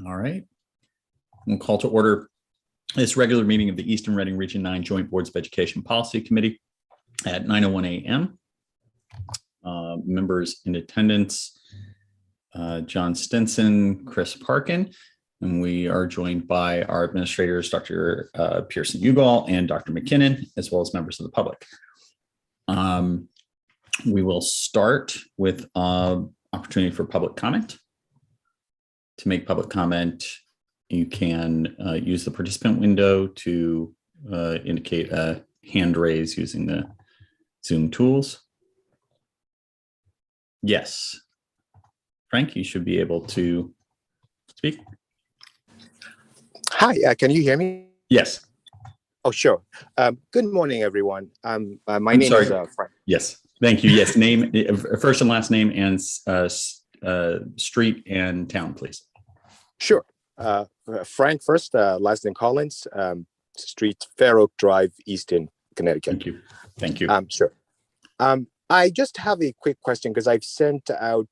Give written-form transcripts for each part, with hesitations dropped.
All right. We'll call to order this regular meeting of the Eastern Reading Region 9 Joint Boards of Education Policy Committee at 9:01 a.m. Members in attendance, John Stinson, Chris Parkin, and we are joined by our administrators, Dr. Pearson Ugal and Dr. McKinnon, as well as members of the public. We will start with opportunity for public comment. To make public comment, you can use the participant window to indicate a hand raise using the Zoom tools. Yes. Frank, you should be able to speak. Hi, can you hear me? Yes. Oh, sure. Good morning, everyone. My name is Frank. Yes, thank you. Yes, name, first and last name, and street and town, please. Sure. Frank first, last name Collins, street Fair Oak Drive, Easton, Connecticut. Thank you. Thank you. Sure. I just have a quick question because I've sent out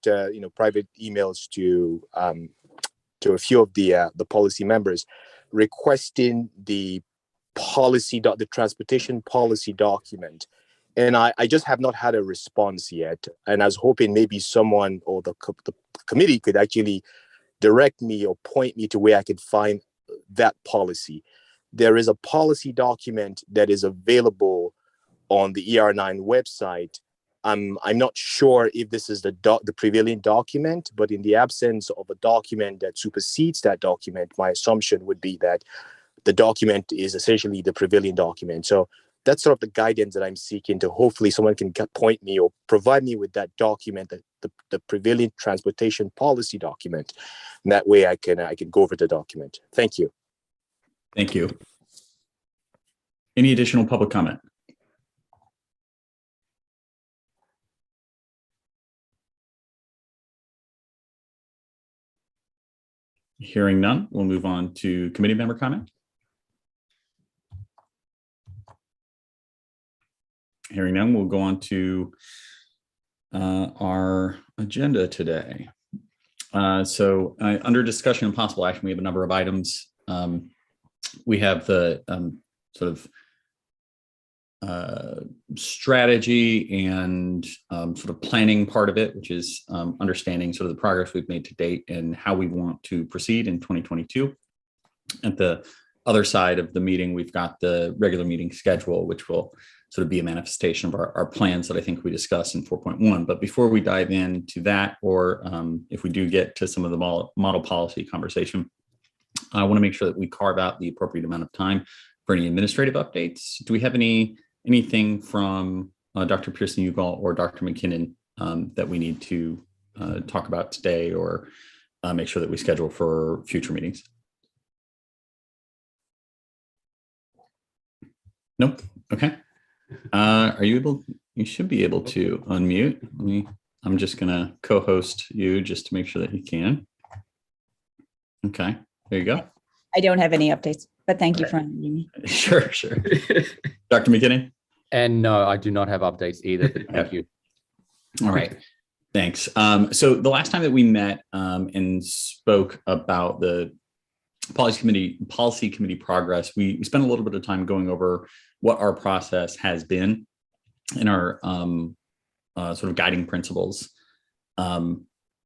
private emails to a few of the policy members requesting the transportation policy document, and I just have not had a response yet. And I was hoping maybe someone or the committee could actually direct me or point me to where I could find that policy. There is a policy document that is available on the ER9 website. I'm not sure if this is the prevailing document, but in the absence of a document that supersedes that document, my assumption would be that the document is essentially the prevailing document. So that's sort of the guidance that I'm seeking to. Hopefully someone can point me or provide me with that document, the prevailing transportation policy document. And that way I can go over the document. Thank you. Thank you. Any additional public comment? Hearing none, we'll move on to committee member comment. Hearing none, we'll go on to our agenda today. Under discussion and possible action, we have a number of items. We have the strategy and sort of planning part of it, which is understanding sort of the progress we've made to date and how we want to proceed in 2022. At the other side of the meeting, we've got the regular meeting schedule, which will sort of be a manifestation of our plans that I think we discussed in 4.1. But before we dive into that, or if we do get to some of the model policy conversation, I want to make sure that we carve out the appropriate amount of time for any administrative updates. Do we have anything from Dr. Pearson Ugal or Dr. McKinnon that we need to talk about today, or make sure that we schedule for future meetings? Nope. Okay. Are you able? You should be able to unmute. I'm just going to co-host you just to make sure that you can. Okay. There you go. I don't have any updates, but thank you for unmuting me. Sure. Dr. McKinnon? And no, I do not have updates either, but thank you. All right. Thanks. So the last time that we met and spoke about the policy committee progress, we spent a little bit of time going over what our process has been and our sort of guiding principles.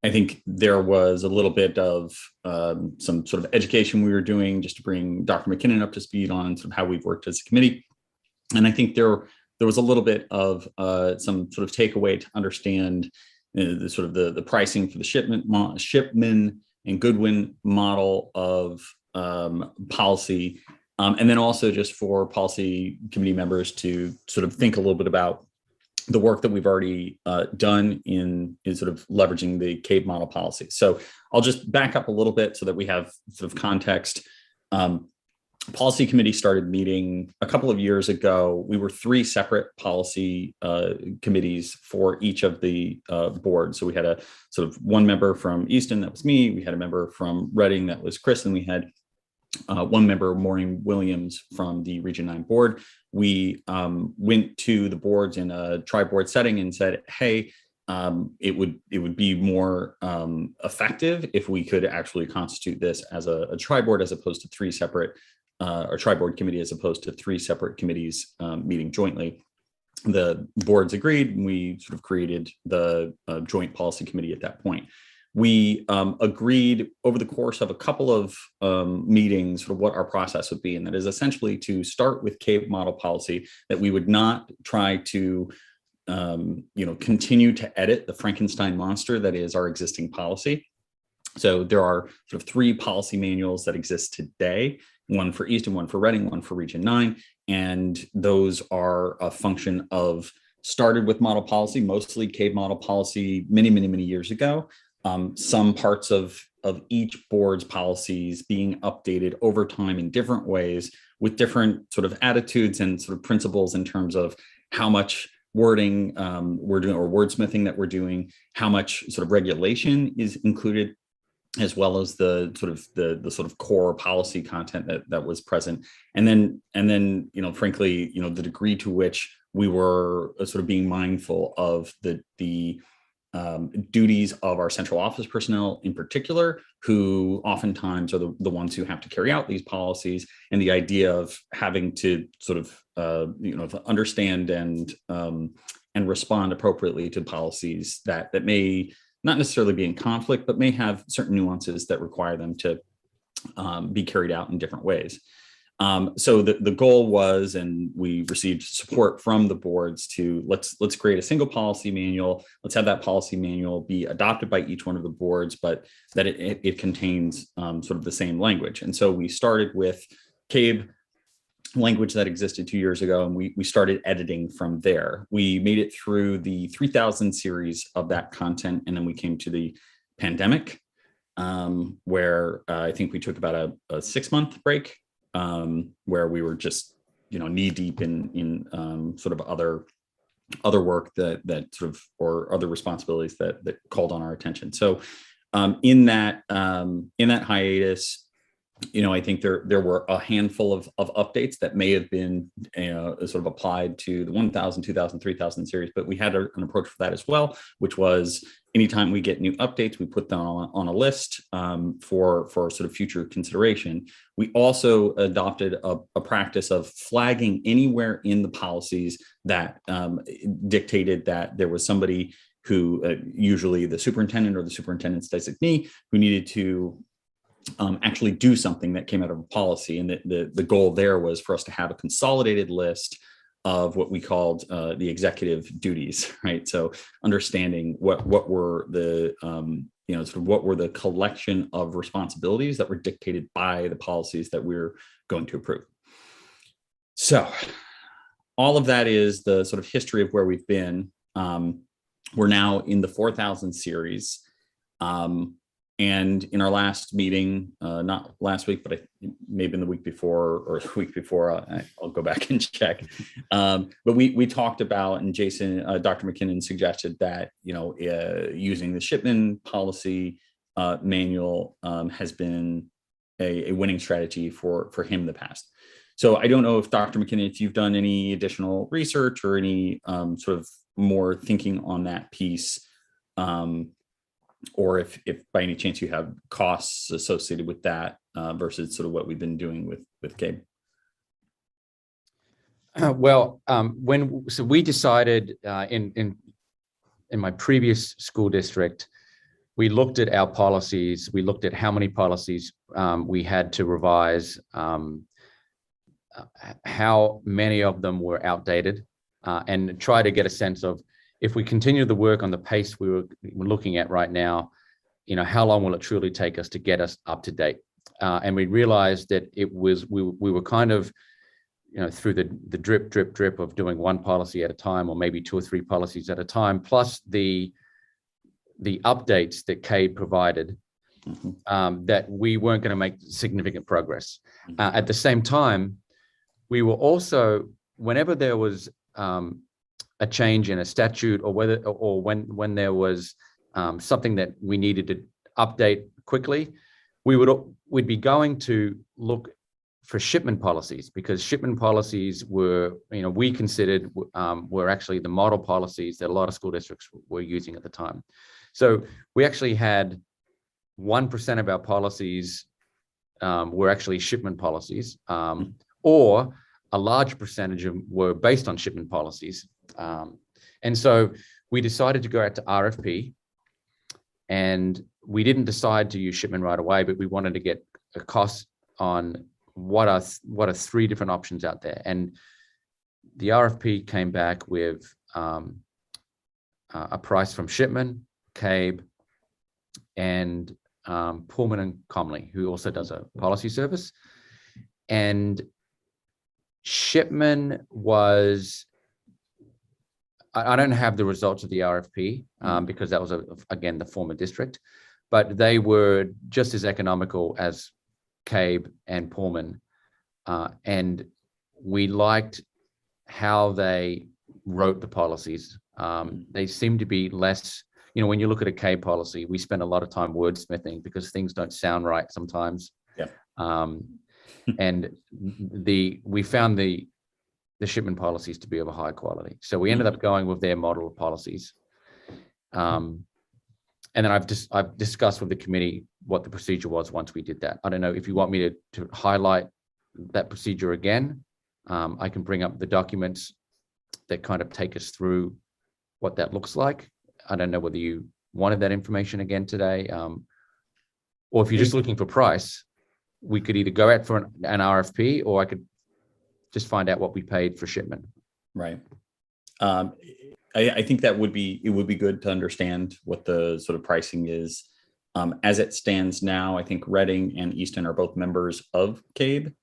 I think there was a little bit of some sort of education we were doing just to bring Dr. McKinnon up to speed on sort of how we've worked as a committee. And I think there was a little bit of some sort of takeaway to understand the sort of the pricing for the Shipman and Goodwin model of policy. And then also just for policy committee members to sort of think a little bit about the work that we've already done in sort of leveraging the CAVE model policy. So I'll just back up a little bit so that we have sort of context. Policy committee started meeting a couple of years ago. We were 3 separate policy committees for each of the boards. So we had a sort of one member from Easton, that was me. We had a member from Reading, that was Chris, and we had one member, Maureen Williams, from the Region 9 board. We went to the boards in a tri-board setting and said, hey, it would be more effective if we could actually constitute this as a tri-board as opposed to three separate, or tri-board committee as opposed to three separate committees meeting jointly. The boards agreed, and we sort of created the joint policy committee at that point. We agreed over the course of a couple of meetings sort of what our process would be, and that is essentially to start with CABE model policy, that we would not try to continue to edit the Frankenstein monster that is our existing policy. So there are sort of three policy manuals that exist today, one for Easton, one for Reading, one for Region 9. And those are a function of started with model policy, mostly CABE model policy many, many, many years ago. Some parts of each board's policies being updated over time in different ways with different sort of attitudes and sort of principles in terms of how much wording we're doing or wordsmithing that we're doing, how much sort of regulation is included, as well as the sort of core policy content that was present. And then, frankly, the degree to which we were sort of being mindful of the duties of our central office personnel in particular, who oftentimes are the ones who have to carry out these policies, and the idea of having to sort of understand and respond appropriately to policies that may not necessarily be in conflict, but may have certain nuances that require them to be carried out in different ways. So the goal was, and we received support from the boards to let's create a single policy manual. Let's have that policy manual be adopted by each one of the boards, but that it contains sort of the same language. And so we started with CABE language that existed 2 years ago, and we started editing from there. We made it through the 3000 series of that content, and then we came to the pandemic, where I think we took about a 6-month break, where we were just knee deep in sort of other work that sort of, or other responsibilities that called on our attention. So in that hiatus, I think there were a handful of updates that may have been sort of applied to the 1000, 2000, 3000 series, but we had an approach for that as well, which was anytime we get new updates, we put them on a list for sort of future consideration. We also adopted a practice of flagging anywhere in the policies that dictated that there was somebody who, usually the superintendent or the superintendent's designee, who needed to actually do something that came out of a policy. And the goal there was for us to have a consolidated list of what we called the executive duties, right? So understanding what were the sort of what were the collection of responsibilities that were dictated by the policies that we're going to approve. So all of that is the sort of history of where we've been. We're now in the 4000 series. And in our last meeting, not last week, but maybe in the week before or the week before, I'll go back and check. But we talked about, and Jason, Dr. McKinnon suggested that, using the Shipman policy manual has been a winning strategy for him in the past. So I don't know if Dr. McKinnon, if you've done any additional research or any sort of more thinking on that piece, or if by any chance you have costs associated with that versus sort of what we've been doing with CABE. So we decided in my previous school district, we looked at our policies. We looked at how many policies we had to revise, how many of them were outdated, and try to get a sense of, if we continue the work on the pace we're looking at right now, how long will it truly take us to get us up to date? And we realized that we were kind of, through the drip of doing one policy at a time, or maybe 2 or 3 policies at a time, plus the updates that CABE provided, that we weren't going to make significant progress. At the same time, we were also, whenever there was a change in a statute, or when there was something that we needed to update quickly, we'd be going to look for shipment policies, because shipment policies were, we considered were actually the model policies that a lot of school districts were using at the time. So we actually had 1% of our policies were actually shipment policies, or a large percentage of them were based on shipment policies. And so we decided to go out to RFP, and we didn't decide to use shipment right away, but we wanted to get a cost on what are 3 different options out there. And the RFP came back with a price from Shipman, CABE, and Pullman and Comley, who also does a policy service. And Shipman was, I don't have the results of the RFP because that was, again, the former district, but they were just as economical as CABE and Pullman. And we liked how they wrote the policies. They seem to be less, when you look at a CABE policy, we spend a lot of time wordsmithing because things don't sound right sometimes. Yeah. And we found the shipment policies to be of a high quality. So we ended up going with their model of policies. And then I've discussed with the committee what the procedure was once we did that. I don't know if you want me to highlight that procedure again. I can bring up the documents that kind of take us through what that looks like. I don't know whether you wanted that information again today, or if you're just looking for price, we could either go out for an RFP, or I could just find out what we paid for shipment. Right. I think it would be good to understand what the sort of pricing is. As it stands now, I think Reading and Easton are both members of CABE.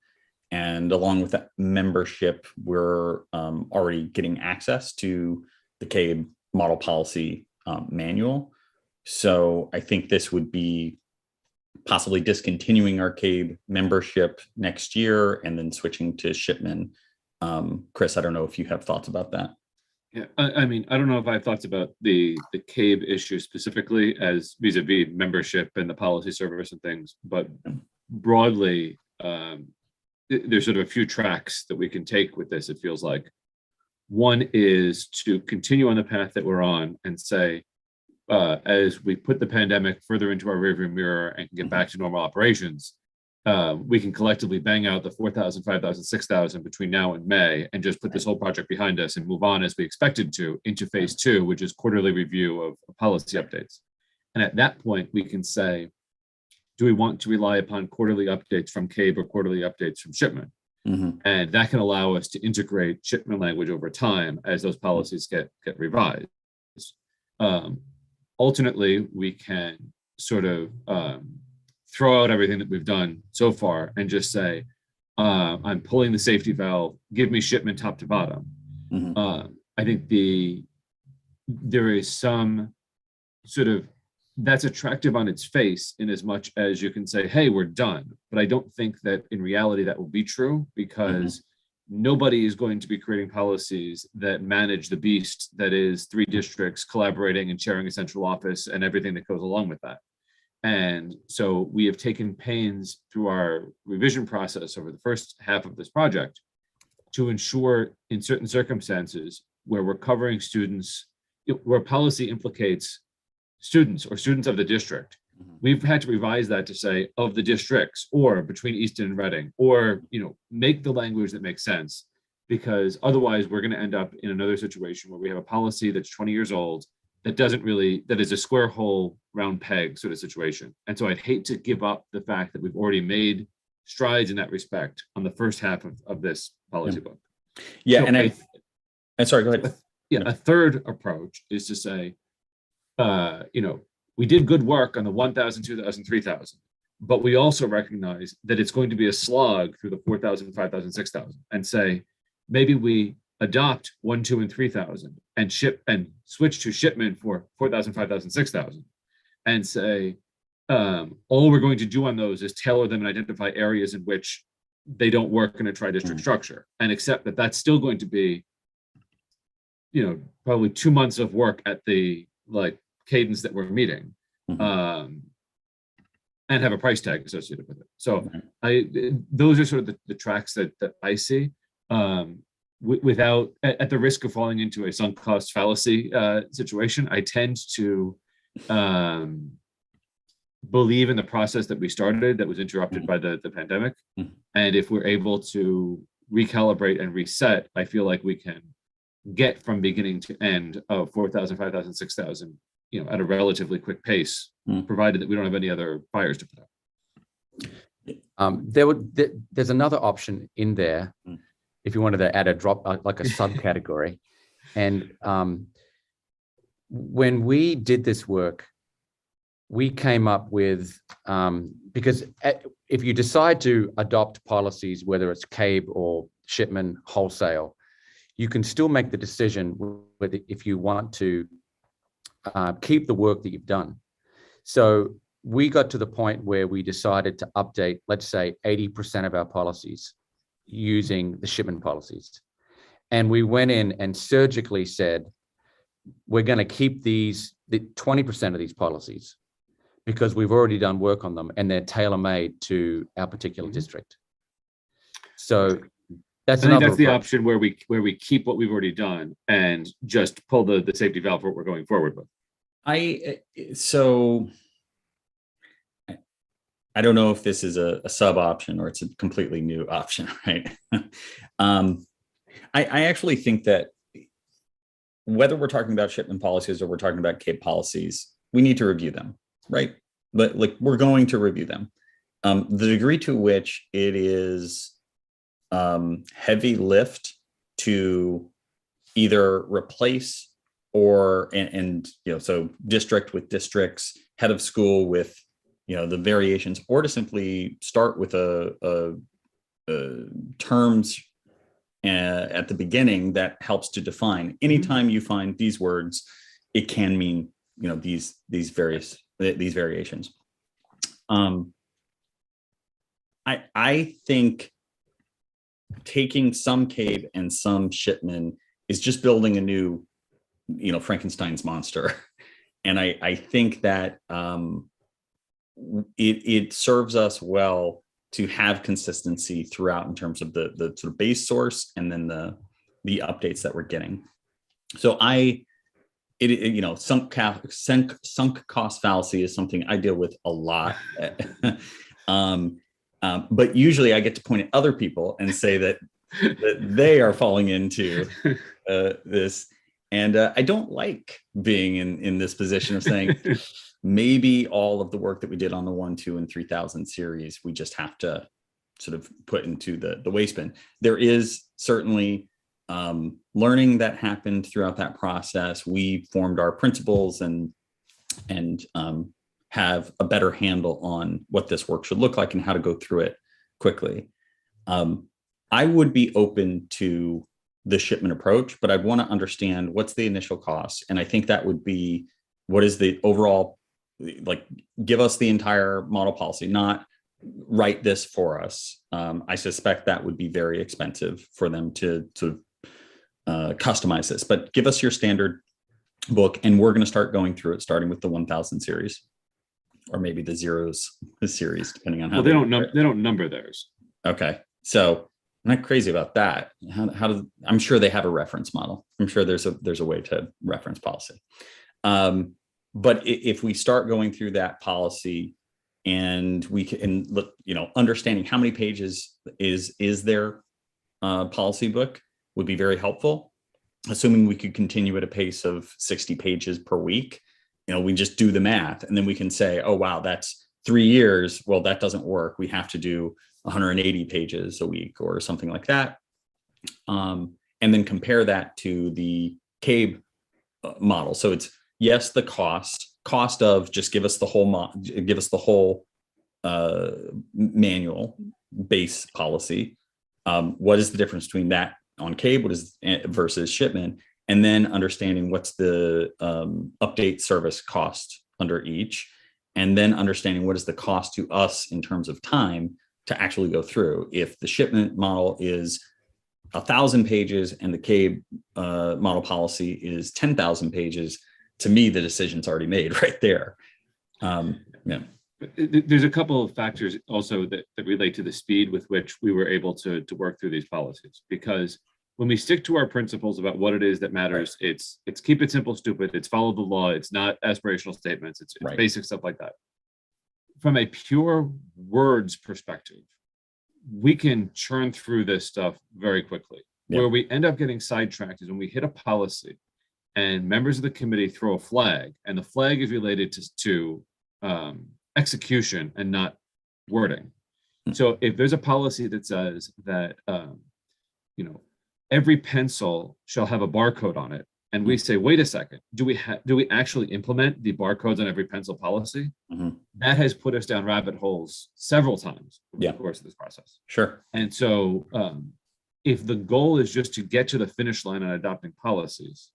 And along with that membership, we're already getting access to the CABE model policy manual. So I think this would be possibly discontinuing our CABE membership next year and then switching to Shipman. Chris, I don't know if you have thoughts about that. Yeah, I mean, I don't know if I have thoughts about the CABE issue specifically as vis-a-vis membership and the policy service and things, but broadly, there's sort of a few tracks that we can take with this, it feels like. One is to continue on the path that we're on and say, as we put the pandemic further into our rearview mirror and can get back to normal operations, we can collectively bang out the 4,000, 5,000, 6,000 between now and May and just put this whole project behind us and move on as we expected to into phase 2, which is quarterly review of policy updates. And at that point, we can say, do we want to rely upon quarterly updates from CABE or quarterly updates from Shipman? And that can allow us to integrate Shipman language over time as those policies get revised. Alternately, we can sort of throw out everything that we've done so far and just say, I'm pulling the safety valve, give me Shipman top to bottom. I think there is some sort of, that's attractive on its face in as much as you can say, hey, we're done. But I don't think that in reality that will be true, because nobody is going to be creating policies that manage the beast that is 3 districts collaborating and sharing a central office and everything that goes along with that. And so we have taken pains through our revision process over the first half of this project to ensure in certain circumstances where we're covering students, where policy implicates students or students of the district, we've had to revise that to say of the districts or between Easton and Reading, or make the language that makes sense, because otherwise we're going to end up in another situation where we have a policy that's 20 years old that is a square hole round peg sort of situation. And so I'd hate to give up the fact that we've already made strides in that respect on the first half of this policy book. Yeah, so and sorry, go ahead. A third approach is to say, we did good work on the 1,000, 2,000, 3,000, but we also recognize that it's going to be a slog through the 4,000, 5,000, 6,000, and say, maybe we adopt 1, 2, and 3,000 and switch to Shipman for 4,000, 5,000, 6,000, and say, all we're going to do on those is tailor them and identify areas in which they don't work in a tri-district structure, and accept that that's still going to be, probably 2 months of work at the cadence that we're meeting. and have a price tag associated with it. So Right. those are sort of the tracks that I see. Without at the risk of falling into a sunk cost fallacy situation, I tend to believe in the process that we started that was interrupted by the pandemic. Mhm. And if we're able to recalibrate and reset, I feel like we can get from beginning to end of 4,000, 5,000, 6,000, at a relatively quick pace, Mhm. provided that we don't have any other fires to put out. There's another option in there Mm. if you wanted to add a drop, like a subcategory. And when we did this work, we came up with, because if you decide to adopt policies, whether it's CABE or shipment wholesale, you can still make the decision whether if you want to keep the work that you've done. So we got to the point where we decided to update, let's say 80% of our policies using the shipment policies. And we went in and surgically said, we're going to keep the 20% of these policies because we've already done work on them and they're tailor-made to our particular district. So that's I think that's the approach. option where we keep what we've already done and just pull the safety valve for what we're going forward with. I don't know if this is a sub option or it's a completely new option, right? I actually think that whether we're talking about shipment policies or we're talking about CAPE policies, we need to review them, right? But we're going to review them. The degree to which it is heavy lift to either replace or so district with districts, head of school with the variations, or to simply start with a terms at the beginning that helps to define. Anytime you find these words, it can mean these variations. I think taking some CABE and some shipment is just building a new Frankenstein's monster, and I think that it serves us well to have consistency throughout in terms of the sort of base source and then the updates that we're getting. So sunk cost fallacy is something I deal with a lot. But usually I get to point at other people and say that they are falling into this. And I don't like being in this position of saying, maybe all of the work that we did on the 1, 2, and 3,000 series, we just have to sort of put into the waste bin. There is certainly learning that happened throughout that process. We formed our principles and have a better handle on what this work should look like and how to go through it quickly. I would be open to the shipment approach, but I want to understand what's the initial cost. And I think that would be, what is the overall, give us the entire model policy, not write this for us. I suspect that would be very expensive for them to customize this, but give us your standard book and we're going to start going through it, starting with the 1,000 series, or maybe the zeros series, depending on how they don't number theirs. Okay. So I'm not crazy about that. I'm sure they have a reference model. I'm sure there's a way to reference policy. But if we start going through that policy and we can look, understanding how many pages is their policy book would be very helpful. Assuming we could continue at a pace of 60 pages per week, we just do the math and then we can say, oh, wow, that's 3 years. Well, that doesn't work. We have to do 180 pages a week or something like that. And then compare that to the CABE model. So it's, yes, the cost of just give us the whole manual base policy. What is the difference between that on CABE, versus shipment? And then understanding what's the update service cost under each, and then understanding what is the cost to us in terms of time to actually go through. If the shipment model is 1,000 pages and the CABE model policy is 10,000 pages, to me, the decision's already made right there. Yeah. But there's a couple of factors also that relate to the speed with which we were able to work through these policies. Because when we stick to our principles about what it is that matters, it's keep it simple, stupid. It's follow the law. It's not aspirational statements. It's basic stuff like that. From a pure words perspective, we can churn through this stuff very quickly. Where we end up getting sidetracked is when we hit a policy and members of the committee throw a flag, and the flag is related to execution and not wording. So if there's a policy that says that every pencil shall have a barcode on it, and we say, wait a second, do we actually implement the barcodes on every pencil policy? That has put us down rabbit holes several times over the course of this process. Sure. And so if the goal is just to get to the finish line on adopting policies,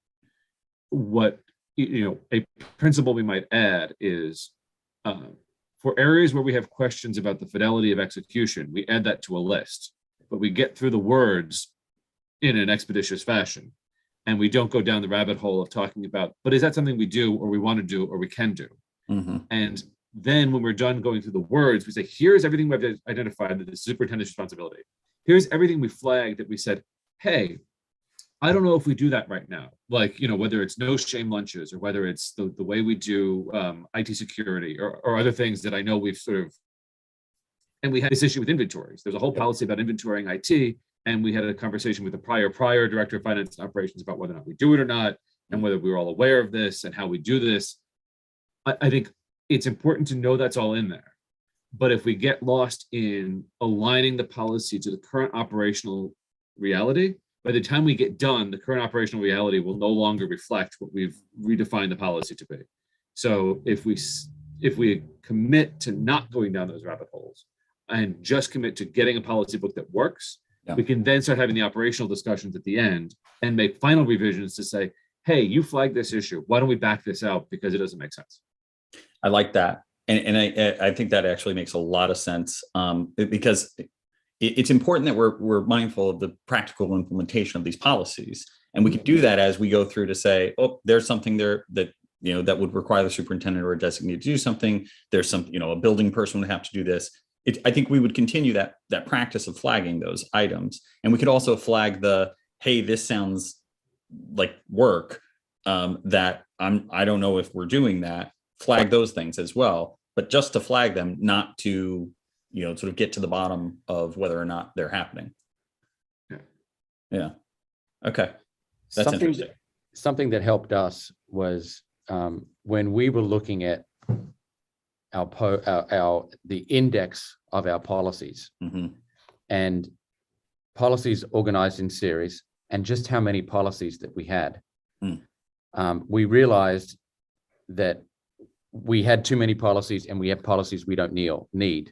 what a principle we might add is for areas where we have questions about the fidelity of execution, we add that to a list, but we get through the words in an expeditious fashion. And we don't go down the rabbit hole of talking about, but is that something we do or we want to do or we can do? And then when we're done going through the words, we say, here's everything we've identified that the superintendent's responsibility. Here's everything we flagged that we said, hey, I don't know if we do that right now. Like, whether it's no shame lunches or whether it's the way we do IT security or other things that I know we've and we had this issue with inventories. There's a whole policy about inventorying IT. And we had a conversation with the prior director of finance and operations about whether or not we do it or not, and whether we were all aware of this and how we do this. I think it's important to know that's all in there. But if we get lost in aligning the policy to the current operational reality, by the time we get done, the current operational reality will no longer reflect what we've redefined the policy to be. So if we commit to not going down those rabbit holes and just commit to getting a policy book that works, we can then start having the operational discussions at the end and make final revisions to say, hey, you flagged this issue. Why don't we back this out because it doesn't make sense? I like that. And I think that actually makes a lot of sense because it's important that we're mindful of the practical implementation of these policies. And we can do that as we go through to say, oh, there's something there that, that would require the superintendent or a designee to do something. There's some, a building person would have to do this. I think we would continue that practice of flagging those items. And we could also flag hey, this sounds like work that I don't know if we're doing that, flag those things as well, but just to flag them, not to, sort of get to the bottom of whether or not they're happening. Yeah. Okay. That's interesting. Something that helped us was when we were looking at the index of our policies and policies organized in series and just how many policies that we had. We realized that we had too many policies and we have policies we don't need.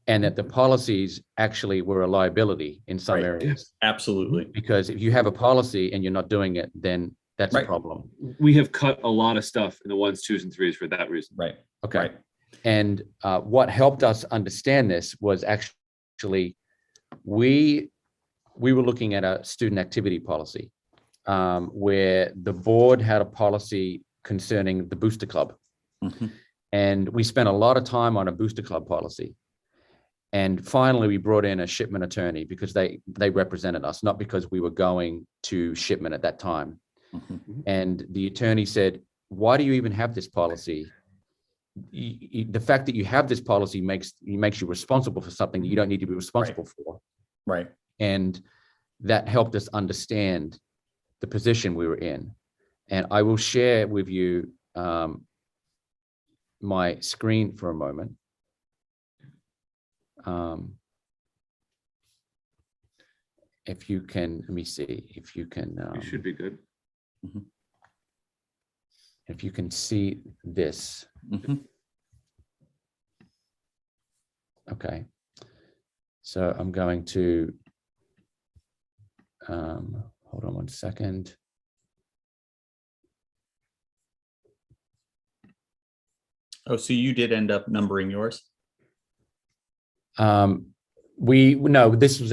And that the policies actually were a liability in some areas. Absolutely. Because if you have a policy and you're not doing it, then that's a problem. We have cut a lot of stuff in the 1s, 2s, and 3s for that reason. Right. Okay. Right. And what helped us understand this was actually we were looking at a student activity policy where the board had a policy concerning the booster club. And we spent a lot of time on a booster club policy. And finally, we brought in a shipment attorney because they represented us, not because we were going to shipment at that time. And the attorney said, why do you even have this policy? The fact that you have this policy makes you responsible for something that you don't need to be responsible for. Right. And that helped us understand the position we were in. And I will share with you my screen for a moment. If you can, let me see if you can. It should be good. If you can see this. Okay. So I'm going to, hold on one second. Oh, so you did end up numbering yours? No, this is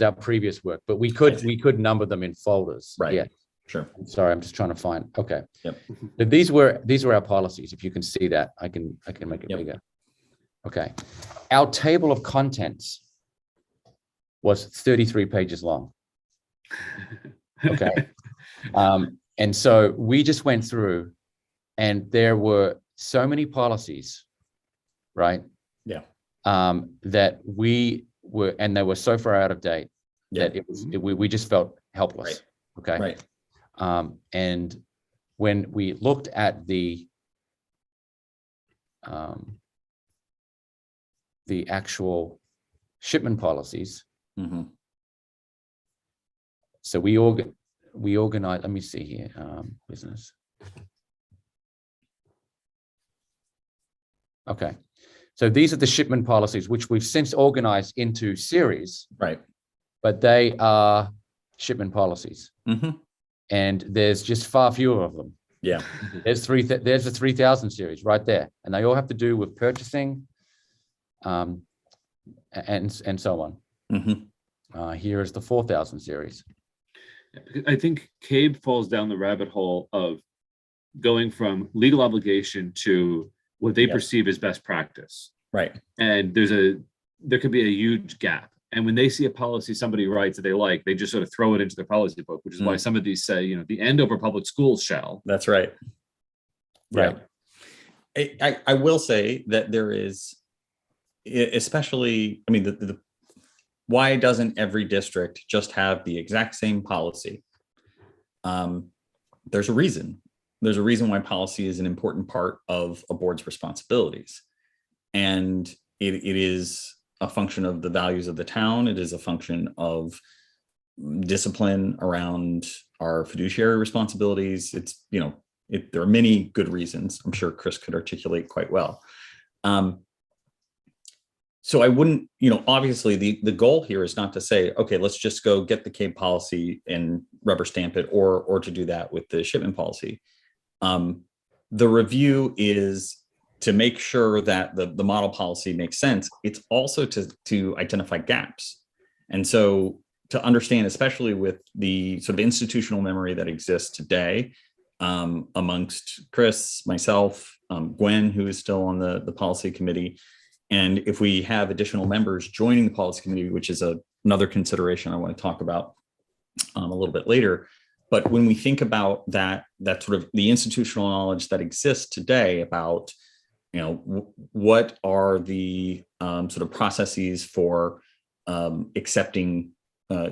our previous work, but we could number them in folders. Right. Yeah. Sure. Sorry, I'm just trying to find. Okay. Yep. But these were our policies. If you can see that, I can make it bigger. Okay. Our table of contents was 33 pages long. Okay. And so we just went through, and there were so many policies, right? Yeah. That we were, and they were so far out of date that we just felt helpless. Right. Okay. Right. And when we looked at the actual shipment policies, Mm-hmm. so we organized, let me see here, business. Okay. So these are the shipment policies, which we've since organized into series, Right. but they are shipment policies. Mm-hmm. And there's just far fewer of them. Yeah. There's the 3000 series right there. And they all have to do with purchasing, and so on. Mm-hmm. Here is the 4000 series. I think CABE falls down the rabbit hole of going from legal obligation to what they perceive as best practice. Right. And there could be a huge gap. And when they see a policy somebody writes that they like, they just sort of throw it into their policy book, which is why some of these say, the Andover Public Schools shall. That's right. Right. Yeah. I will say that there is, especially, I mean, the why doesn't every district just have the exact same policy? There's a reason. There's a reason why policy is an important part of a board's responsibilities. And it is a function of the values of the town. It is a function of discipline around our fiduciary responsibilities. It's, there are many good reasons. I'm sure Chris could articulate quite well. So I wouldn't, obviously the goal here is not to say, okay, let's just go get the CABE policy and rubber stamp it, or to do that with the shipment policy. The review is to make sure that the model policy makes sense. It's also to identify gaps. And so to understand, especially with the sort of institutional memory that exists today, amongst Chris, myself, Gwen, who is still on the policy committee. And if we have additional members joining the policy committee, which is another consideration I want to talk about a little bit later. But when we think about that sort of the institutional knowledge that exists today about, what are the sort of processes for accepting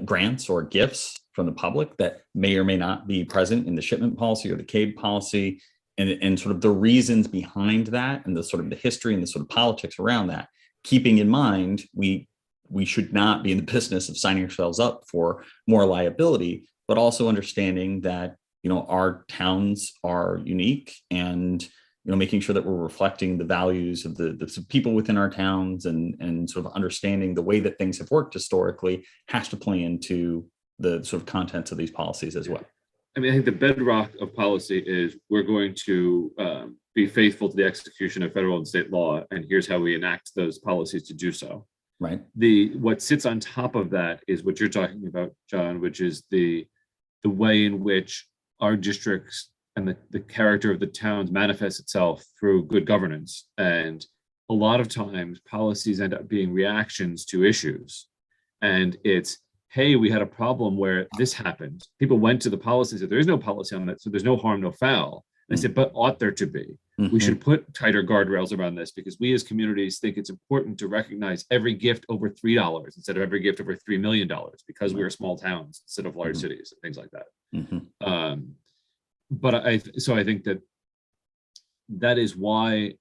grants or gifts from the public that may or may not be present in the shipment policy or the CABE policy, and sort of the reasons behind that, and the sort of the history and the sort of politics around that, keeping in mind we should not be in the business of signing ourselves up for more liability, but also understanding that our towns are unique, and making sure that we're reflecting the values of the people within our towns, and sort of understanding the way that things have worked historically has to play into the sort of contents of these policies as well. I mean, I think the bedrock of policy is we're going to be faithful to the execution of federal and state law, and here's how we enact those policies to do so. Right. What sits on top of that is what you're talking about, John, which is the way in which our districts and the character of the towns manifests itself through good governance. And a lot of times policies end up being reactions to issues. And it's, hey, we had a problem where this happened. People went to the policy and said, there is no policy on that, so there's no harm, no foul. And I said, but ought there to be? Mm-hmm. We should put tighter guardrails around this, because we as communities think it's important to recognize every gift over $3 instead of every gift over $3 million, because we are small towns instead of large cities and things like that. Mm-hmm. But I think that is why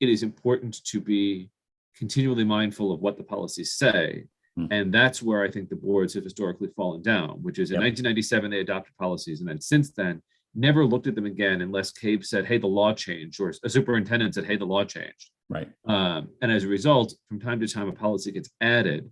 it is important to be continually mindful of what the policies say. And that's where I think the boards have historically fallen down, which is in 1997, they adopted policies. And then since then, never looked at them again unless CABE said, hey, the law changed, or a superintendent said, hey, the law changed. Right. And as a result, from time to time, a policy gets added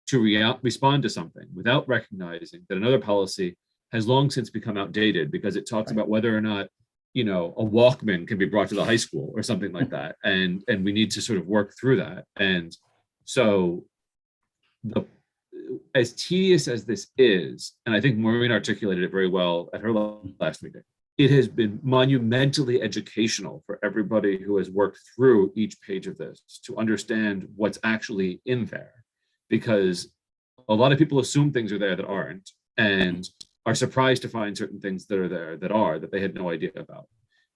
to respond to something without recognizing that another policy has long since become outdated, because it talks about whether or not, a Walkman can be brought to the high school or something like that. And we need to sort of work through that. And so as tedious as this is, and I think Maureen articulated it very well at her last meeting, it has been monumentally educational for everybody who has worked through each page of this to understand what's actually in there, because a lot of people assume things are there that aren't, and are surprised to find certain things that are there that they had no idea about.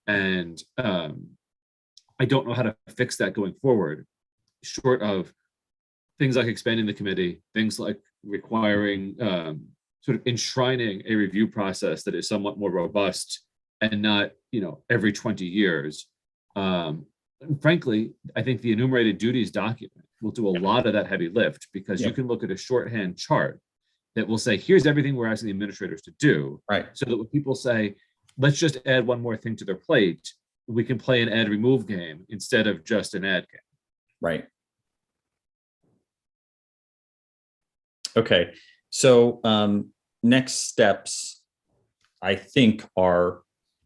And I don't know how to fix that going forward, short of things like expanding the committee, things like requiring sort of enshrining a review process that is somewhat more robust and not, every 20 years. And frankly, I think the enumerated duties document will do a lot of that heavy lift, because you can look at a shorthand chart that will say, here's everything we're asking the administrators to do. Right. So that when people say, let's just add one more thing to their plate, we can play an add remove game instead of just an add game. Right. Okay. So next steps, I think, are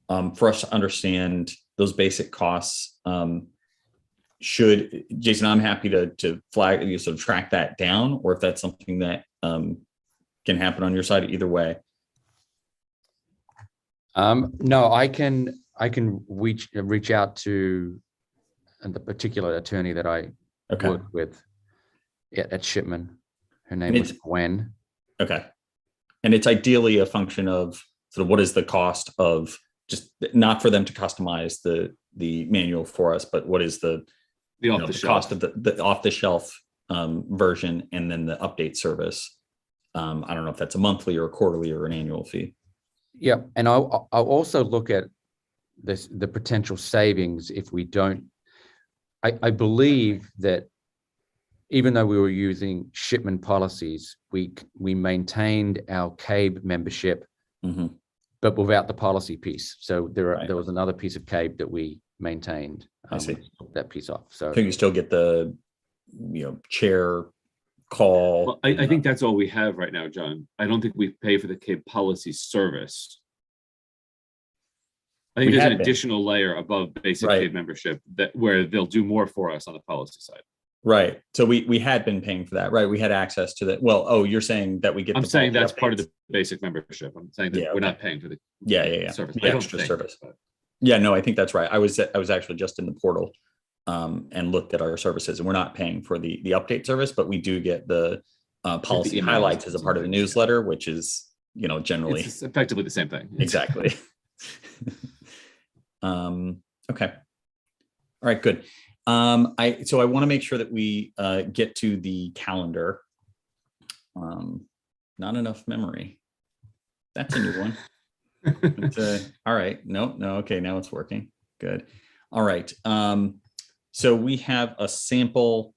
for us to understand those basic costs. Jason, I'm happy to flag, sort of track that down, or if that's something that can happen on your side, either way. No, I can reach out to the particular attorney that I worked with at Shipman. Her name was Gwen. Okay. And it's ideally a function of sort of what is the cost of, just not for them to customize the manual for us, but what is the cost of the off-the-shelf version, and then the update service. I don't know if that's a monthly or a quarterly or an annual fee. Yeah, and I'll also look at the potential savings if we don't. I believe that even though we were using Shipman policies, we maintained our CABE membership, but without the policy piece. So there was another piece of CABE that we maintained. I see. That piece off. So you still get the chair call. Well, I think that's all we have right now, John. I don't think we pay for the CABE policy service. I think there's an additional layer above basic CABE membership where they'll do more for us on the policy side. Right. So we had been paying for that, right? We had access to that. Well, you're saying that we get. I'm saying that's part of the basic membership. I'm saying that we're not paying for the service. The extra service. Yeah, no, I think that's right. I was actually just in the portal and looked at our services, and we're not paying for the update service, but we do get the policy highlights as a part of the newsletter, which is generally it's effectively the same thing. Exactly. Okay. All right, good. I want to make sure that we get to the calendar. Not enough memory. That's a new one. All right. No. Okay. Now it's working. Good. All right. So we have a sample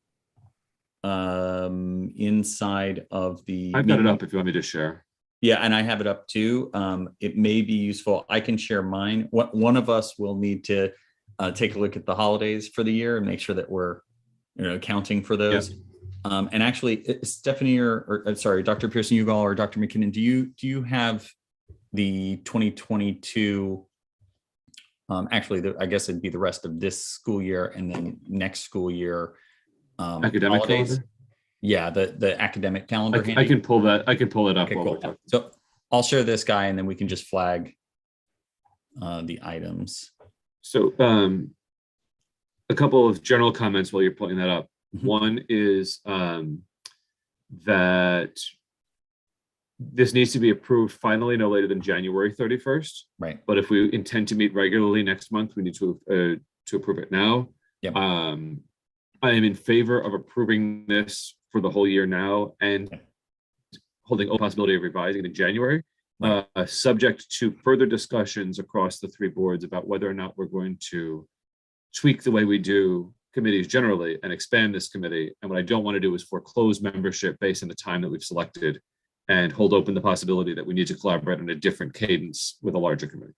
inside of the. I've got it up if you want me to share. Yeah, and I have it up too. It may be useful. I can share mine. One of us will need to take a look at the holidays for the year and make sure that we're accounting for those. And actually, Stephanie or sorry, Dr. Pearson, you all, or Dr. McKinnon, do you have the 2022? Actually, I guess it'd be the rest of this school year and then next school year. Academic holidays. calendar? Yeah, the academic calendar. I can pull that. I can pull it up. Okay, cool. So I'll share this guy, and then we can just flag the items. So a couple of general comments while you're pulling that up. One is that this needs to be approved finally no later than January 31st. Right. But if we intend to meet regularly next month, we need to approve it now. Yep. I am in favor of approving this for the whole year now and holding a possibility of revising it in January, subject to further discussions across the three boards about whether or not we're going to tweak the way we do committees generally and expand this committee. And what I don't want to do is foreclose membership based on the time that we've selected and hold open the possibility that we need to collaborate on a different cadence with a larger committee.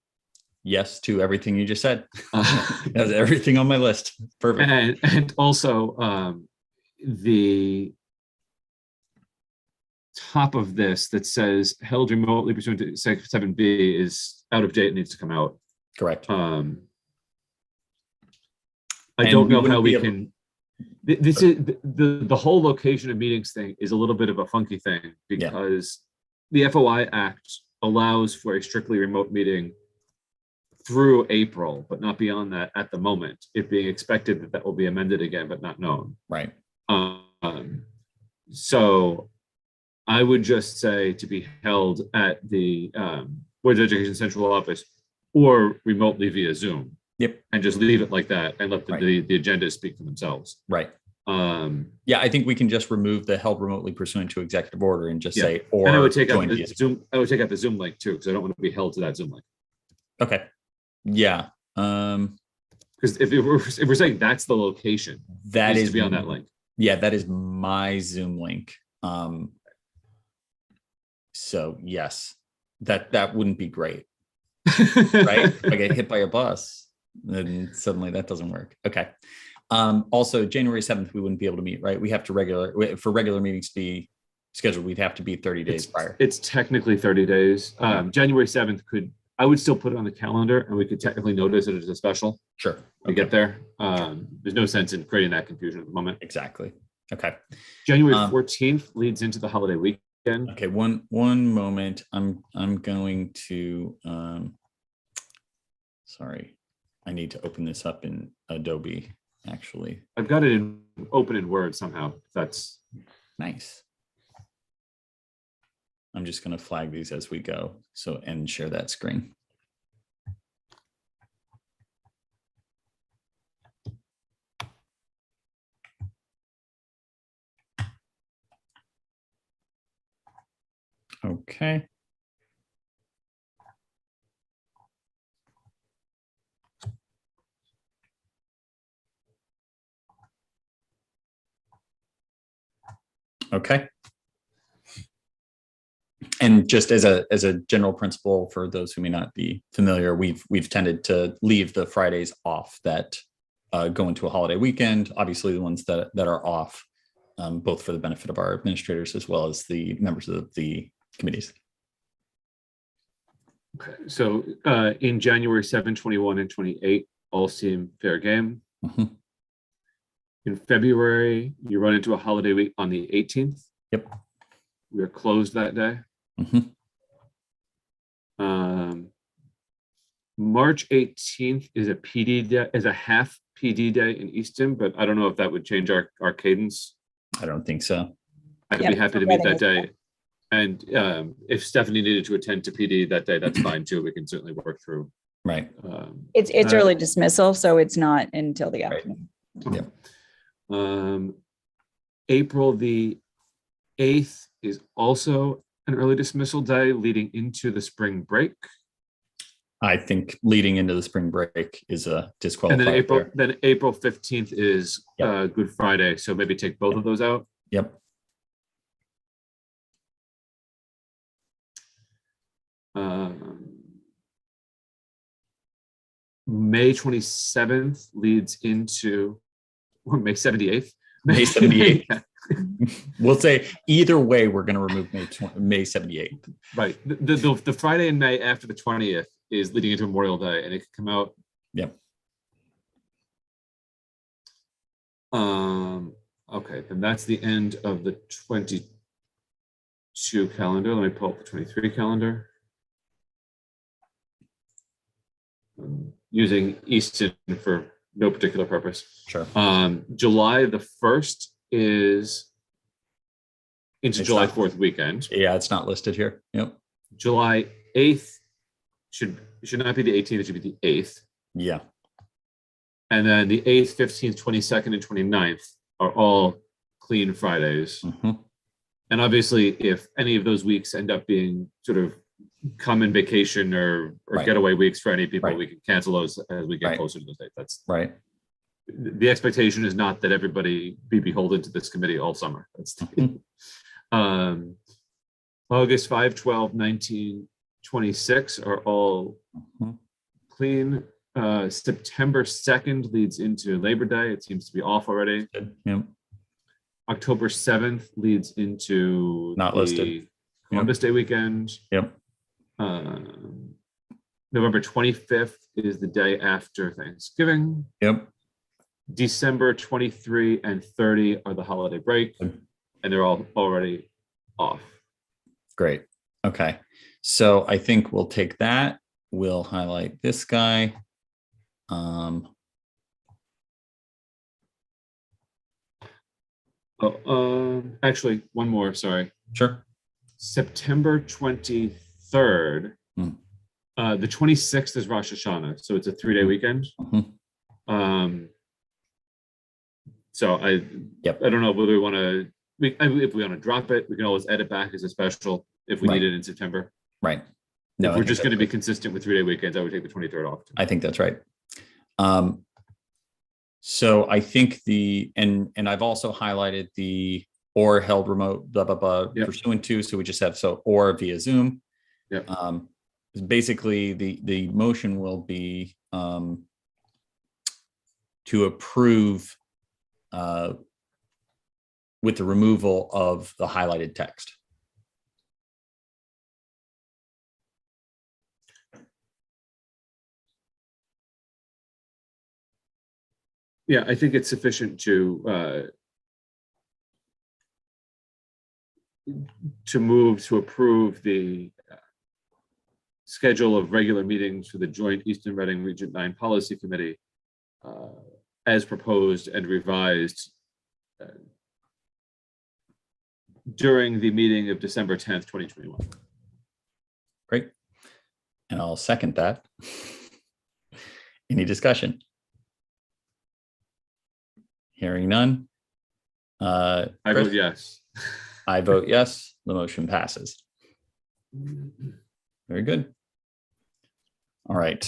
Yes to everything you just said. That's everything on my list. Perfect. And also the top of this that says held remotely pursuant to Section 7B is out of date and needs to come out. Correct. I don't know how we can. This is the whole location of meetings thing is a little bit of a funky thing because the FOI Act allows for a strictly remote meeting through April, but not beyond that at the moment. It being expected that that will be amended again, but not known. Right. So I would just say to be held at the Board of Education Central Office or remotely via Zoom. Yep. And just leave it like that and let Right. the agendas speak for themselves. Right. Um, Yeah, I think we can just remove the held remotely pursuant to executive order and just Yeah. say, or and I would take out join the via Zoom. Zoom. I would take out the Zoom link too, because I don't want to be held to that Zoom link. Okay. Yeah. Because if we're saying that's the location, That it needs is to be on that link. Yeah, that is my Zoom link. So yes, that wouldn't be great, right? If I get hit by a bus, then suddenly that doesn't work. Okay. Also, January 7th, we wouldn't be able to meet, right? We have to for regular meetings to be scheduled, we'd have to be 30 days prior. It's technically 30 days. Okay. January 7th I would still put it on the calendar and we could technically notice it as a special Sure. to get there. There's no sense in creating that confusion at the moment. Exactly. Okay. January 14th leads into the holiday weekend. Okay. One moment. I'm going to, sorry, I need to open this up in Adobe, actually. I've got it open in Word somehow. That's Nice. I'm just going to flag these as we go. So, and share that screen. Okay. Okay. And just as a general principle for those who may not be familiar, we've tended to leave the Fridays off that go into a holiday weekend. Obviously, the ones that are off, both for the benefit of our administrators as well as the members of the committees. okay. So in January 7, 21, and 28, all seem fair game. Mhm. In February, you run into a holiday week on the 18th. Yep. We are closed that day. Mhm. March 18th is a PD day, is a half PD day in Easton, but I don't know if that would change our cadence. I don't think so. I'd Yep, be happy to meet that day. And if Stephanie needed to attend to PD that day, that's fine too. We can certainly work through. Right. It's Uh, early dismissal, so it's not until the Right. afternoon. Yep. April the 8th is also an early dismissal day leading into the spring break. I think leading into the spring break is a disqualifier. And then April 15th is Yep. Good Friday. So maybe take both of those out. Yep. May 27th leads into, or May 78th. May 78th. We'll say either way, we're going to remove May 78th. Right. The Friday in May after the 20th is leading into Memorial Day, and it could come out. Yep. Okay, then that's the end of the 22 calendar. Let me pull up the 23 calendar. Using Easton for no particular purpose. Sure. July the 1st is into It's July not- 4th weekend. Yeah, it's not listed here. Yep. July 8th should not be the 18th, it should be the 8th. Yeah. And then the 8th, 15th, 22nd, and 29th are all clean Fridays. Mhm. And obviously, if any of those weeks end up being sort of common vacation or Right. getaway weeks for any people, Right. we can cancel those as we get Right. closer to those dates. That's Right. the expectation is not that everybody be beholden to this committee all summer. That's Mhm. August 5, 12, 19, 26 are all Mhm. clean. September 2nd leads into Labor Day. It seems to be off already. Good. Yep. October 7th leads into Not the listed. Columbus Day weekend. Yep. November 25th is the day after Thanksgiving. Yep. December 23 and 30 are the holiday break, Good. and they're all already off. Great. Okay. So I think we'll take that we'll highlight this guy. Actually, one more, sorry. Sure. September 23rd. Hmm. The 26th is Rosh Hashanah, so it's a 3-day weekend. Mhm. So I Yep. don't know whether we want to, if we want to drop it, we can always edit back as a special if we Right. need it in September. Right. No, If I we're think just that's going to be great. consistent with 3-day weekends, I would take the 23rd off. I think that's right. So I think and I've also highlighted the or held remote, blah, blah, blah, Yep. pursuant to. So we just have or via Zoom. Yep. Basically the motion will be to approve with the removal of the highlighted text. Yeah, I think it's sufficient to move to approve the schedule of regular meetings for the joint Eastern Reading Region 9 Policy Committee as proposed and revised during the meeting of December 10th, 2021. Great. And I'll second that. Any discussion? Hearing none. I Chris? vote yes. I vote yes. The motion passes. Very good. All right.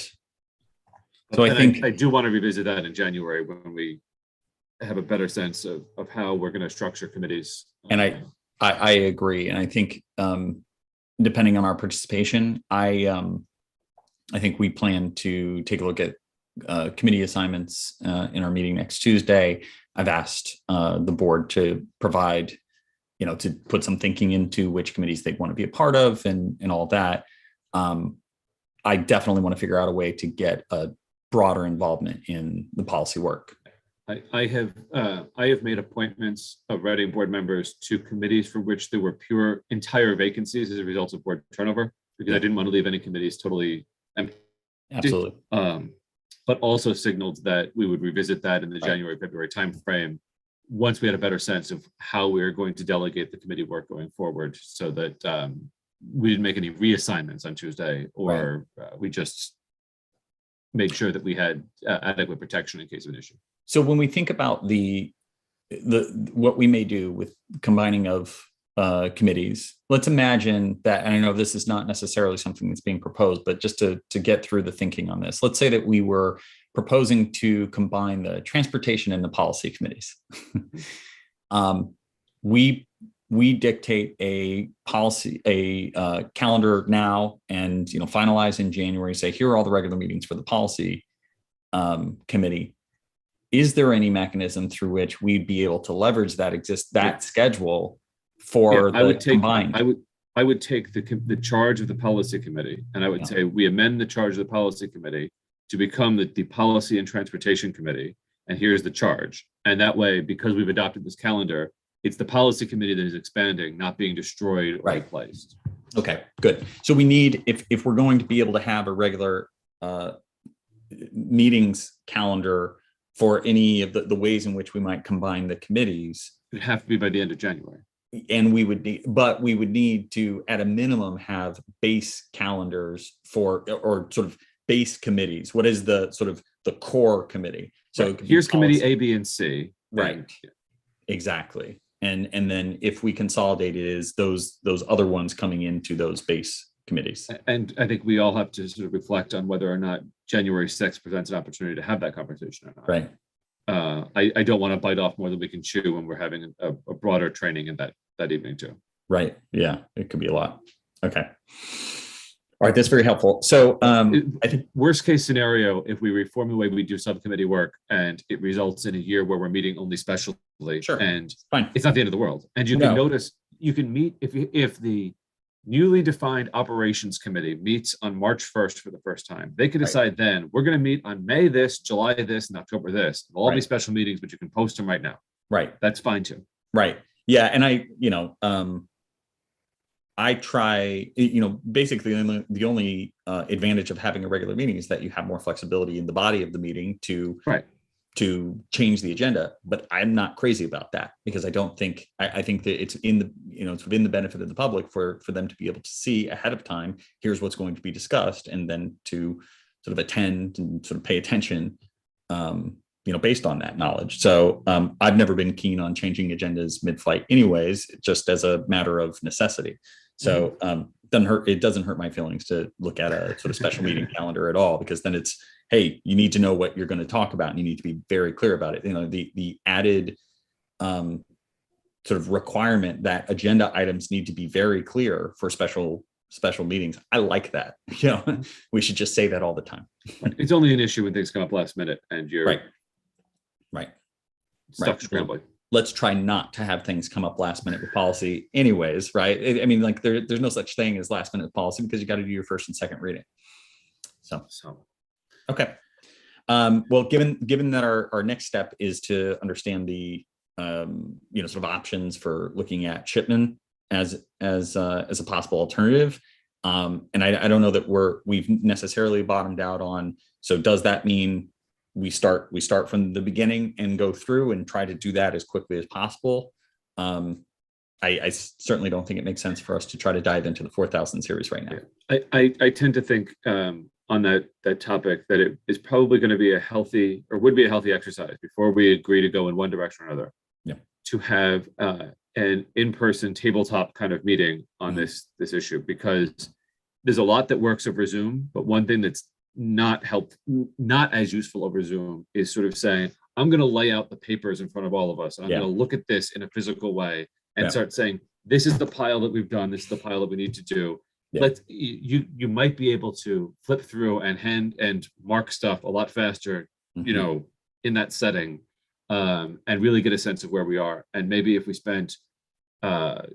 So And I think I do want to revisit that in January when we have a better sense of how we're going to structure committees. And I agree. And I think depending on our participation, I think we plan to take a look at committee assignments in our meeting next Tuesday. I've asked the board to provide, to put some thinking into which committees they want to be a part of and all that. I definitely want to figure out a way to get a broader involvement in the policy work. I have made appointments of Reading board members to committees for which there were pure entire vacancies as a result of board turnover, because I didn't want to leave any committees totally empty. Absolutely. But also signaled that we would revisit that in the January, February timeframe once we had a better sense of how we are going to delegate the committee work going forward, so that we didn't make any reassignments on Tuesday, or we just made sure that we had adequate protection in case of an issue. So when we think about what we may do with combining of committees, let's imagine that, and I know this is not necessarily something that's being proposed, but just to get through the thinking on this, let's say that we were proposing to combine the transportation and the policy committees. We dictate a policy, a calendar now, and finalize in January, say, here are all the regular meetings for the policy committee. Is there any mechanism through which we'd be able to leverage that schedule for I would take combined? I would take the charge of the policy committee, and I would say we amend the charge of the policy committee to become the policy and transportation committee, and here's the charge. And that way, because we've adopted this calendar, it's the policy committee that is expanding, not being destroyed or replaced. Okay, good. So we need, if we're going to be able to have a regular meetings calendar for any of the ways in which we might combine the committees, it'd have to be by the end of January. And we would need to, at a minimum, have base calendars or sort of base committees. What is the sort of the core committee? So here's committee A, B, and C. Right. Exactly. And then if we consolidate it, is those other ones coming into those base committees. And I think we all have to sort of reflect on whether or not January 6th presents an opportunity to have that conversation or not. Right. I don't want to bite off more than we can chew when we're having a broader training in that evening too. Right. Yeah, it could be a lot. Okay. All right, that's very helpful. So I think worst case scenario, if we reform the way we do subcommittee work and it results in a year where we're meeting only specially, and fine, it's not the end of the world. And you can notice, you can meet if the newly defined operations committee meets on March 1st for the first time, they can decide then we're going to meet on May this, July this, and October this. They'll all be special meetings, but you can post them right now. Right. That's fine too. Right. Yeah. And I try, basically the only advantage of having a regular meeting is that you have more flexibility in the body of the meeting Right. to change the agenda. But I'm not crazy about that, because I think that it's it's within the benefit of the public for them to be able to see ahead of time, here's what's going to be discussed, and then to sort of attend and sort of pay attention, based on that knowledge. So I've never been keen on changing agendas mid-flight anyways, just as a matter of necessity. So it doesn't hurt my feelings to look at a sort of special meeting calendar at all, because then it's, hey, you need to know what you're going to talk about and you need to be very clear about it. The added sort of requirement that agenda items need to be very clear for special meetings. I like that. We should just say that all the time. It's only an issue when things come up last minute and you're right. stuck scrambling. Let's try not to have things come up last minute with policy anyways, right? There's no such thing as last minute policy, because you got to do your first and second reading. So okay. Well, given that our next step is to understand the sort of options for looking at Shipman as a possible alternative, and I don't know that we've necessarily bottomed out on. So does that mean we start from the beginning and go through and try to do that as quickly as possible? I certainly don't think it makes sense for us to try to dive into the 4000 series right now. I tend to think on that topic that it is probably going to be would be a healthy exercise before we agree to go in one direction or another. Yeah. To have an in-person tabletop kind of meeting on this issue, because there's a lot that works over Zoom, but one thing that's not as useful over Zoom is sort of saying, I'm going to lay out the papers in front of all of us, and I'm going to look at this in a physical way and start saying, this is the pile that we've done, this is the pile that we need to do. You might be able to flip through and mark stuff a lot faster, in that setting, and really get a sense of where we are. And maybe if we spent a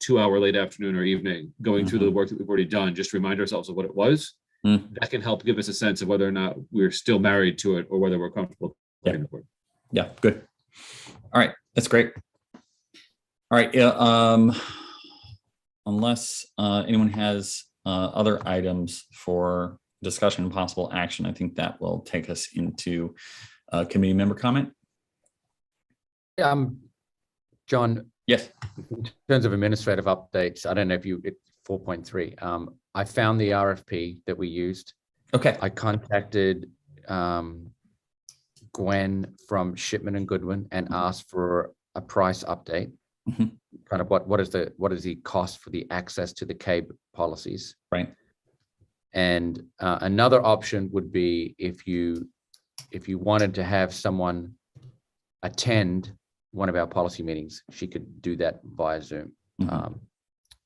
2-hour late afternoon or evening going through the work that we've already done, just remind ourselves of what it was. That can help give us a sense of whether or not we're still married to it or whether we're comfortable. Yeah, good. All right, that's great. All right, unless anyone has other items for discussion and possible action, I think that will take us into committee member comment. John. Yes. In terms of administrative updates, I don't know if it's 4.3. I found the RFP that we used. Okay. I contacted Gwen from Shipman and Goodwin and asked for a price update. Kind of what is the cost for the access to the CABE policies, right? And another option would be if you wanted to have someone attend one of our policy meetings, she could do that via Zoom.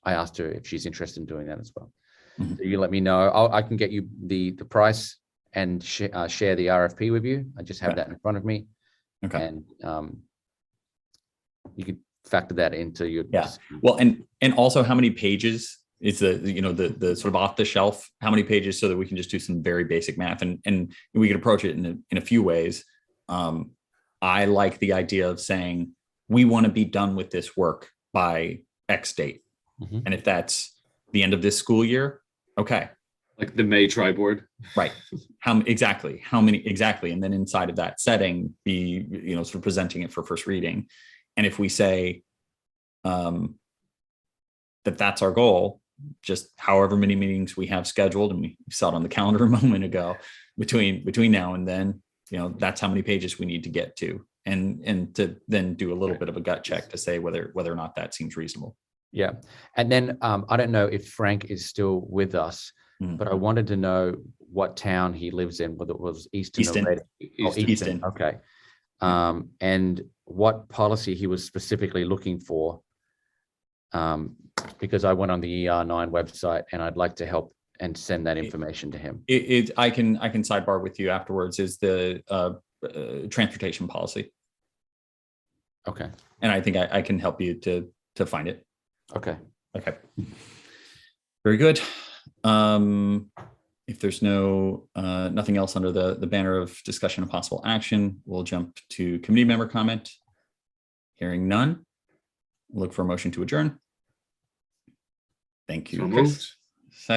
I asked her if she's interested in doing that as well. So you let me know. I can get you the price and share the RFP with you. I just have that in front of me. Okay. And you could factor that into your Well, and also how many pages is the sort of off the shelf, how many pages, so that we can just do some very basic math and we can approach it in a few ways. I like the idea of saying we want to be done with this work by X date. And if that's the end of this school year, okay. Like the May tri-board. Right. How many exactly? And then inside of that setting, be, sort of presenting it for first reading. And if we say that's our goal, just however many meetings we have scheduled, and we saw it on the calendar a moment ago, between now and then, that's how many pages we need to get to, and to then do a little bit of a gut check to say whether or not that seems reasonable. Yeah. And then I don't know if Frank is still with us, but I wanted to know what town he lives in, whether it was Easton. Or Easton. Okay. And what policy he was specifically looking for, because I went on the ER9 website and I'd like to help and send that information to him. I can sidebar with you afterwards, is the transportation policy. Okay. And I think I can help you to find it. Okay. Very good. If there's nothing else under the banner of discussion and possible action, we'll jump to committee member comment. Hearing none, look for a motion to adjourn. Thank you, So Chris. moved.